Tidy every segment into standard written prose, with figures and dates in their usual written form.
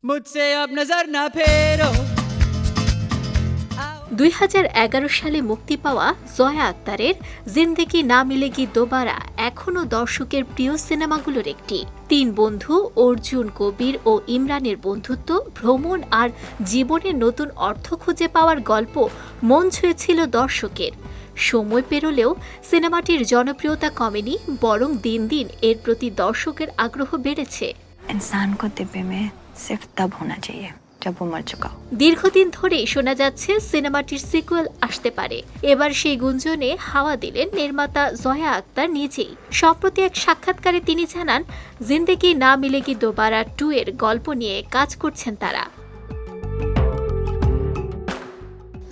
मुझसे अब नजर ना फेरो। 2011 সালে মুক্তি পাওয়া জয়া আক্তারের জিন্দেগি না মিলেগি দোবারা এখনও দর্শকের প্রিয় সিনেমাগুলোর একটি। তিন বন্ধু অর্জুন, কবির ও ইমরানের বন্ধুত্ব, ভ্রমণ আর জীবনের নতুন অর্থ খুঁজে পাওয়ার গল্প মন ছুঁয়েছিল দর্শকের। সময় পেরোলেও সিনেমাটির জনপ্রিয়তা কমেনি, বরং দিন দিন এর প্রতি দর্শকের আগ্রহ বেড়েছে। इंसान को दिव्य में सिर्फ तब होना चाहिए जब वो मर चुका हो। দীর্ঘদিন ধরেই শোনা যাচ্ছে সিনেমাটির সিকুয়েল আসতে পারে। এবার সেই গুঞ্জনে হাওয়া দিলেন নির্মাতা জয়া আক্তার নিজেই। সম্প্রতি এক সাক্ষাৎকারে তিনি জানান, জিন্দেগি না মিলেগি দোবারা 2 এর গল্প নিয়ে কাজ করছেন তারা।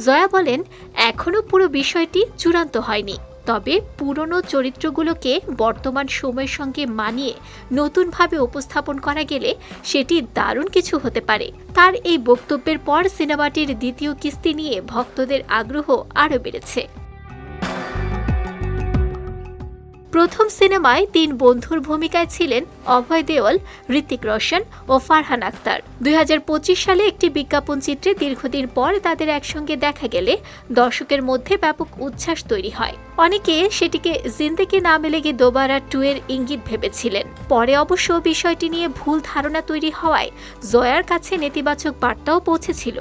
জয়া বলেন, এখনো পুরো বিষয়টি চূড়ান্ত হয়নি, তবে পুরনো চরিত্রগুলোকে বর্তমান সময়ের সঙ্গে মানিয়ে নতুনভাবে উপস্থাপন করা গেলে সেটি দারুণ কিছু হতে পারে। তার এই বক্তব্যের পর সিনেমাটির দ্বিতীয় কিস্তি নিয়ে ভক্তদের আগ্রহ আরও বেড়েছে। প্রথম সিনেমায় 3 বন্ধুর ভূমিকায় ছিলেন অভয় দেওল, ঋত্বিক রোশন ও ফারহান আখতার। 2025 সালে একটি বিজ্ঞাপন চিত্রে দীর্ঘদিন পর তাদের একসঙ্গে দেখা গেলে দর্শকের মধ্যে ব্যাপক উচ্ছ্বাস তৈরি হয়। অনেকে সেটিকে জিন্দেগি না মিলেগি দোবারা 2 এর ইঙ্গিত ভেবেছিলেন। পরে অবশ্য বিষয়টি নিয়ে ভুল ধারণা তৈরি হওয়ায় জয়ার কাছে নেতিবাচক বার্তাও পৌঁছেছিল।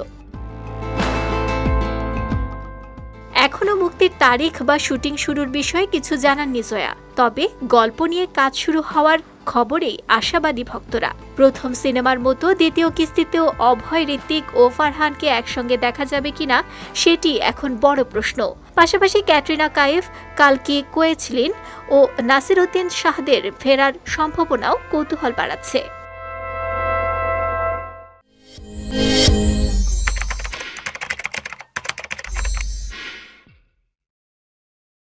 এখনও মুক্তির তারিখ বা শুটিং শুরুর বিষয়ে কিছু জানাননি জয়া, তবে গল্প নিয়ে কাজ শুরু হওয়ার খবরেই আশাবাদী ভক্তরা। প্রথম সিনেমার মতো দ্বিতীয় কিস্তিতেও অভয়, ঋত্বিক ও ফারহানকে একসঙ্গে দেখা যাবে কিনা সেটি এখন বড় প্রশ্ন। পাশাপাশি ক্যাটরিনা কাইফ, কালকি কোয়েচলিন ও নাসিরউদ্দিন শাহদের ফেরার সম্ভাবনাও কৌতূহল বাড়াচ্ছে।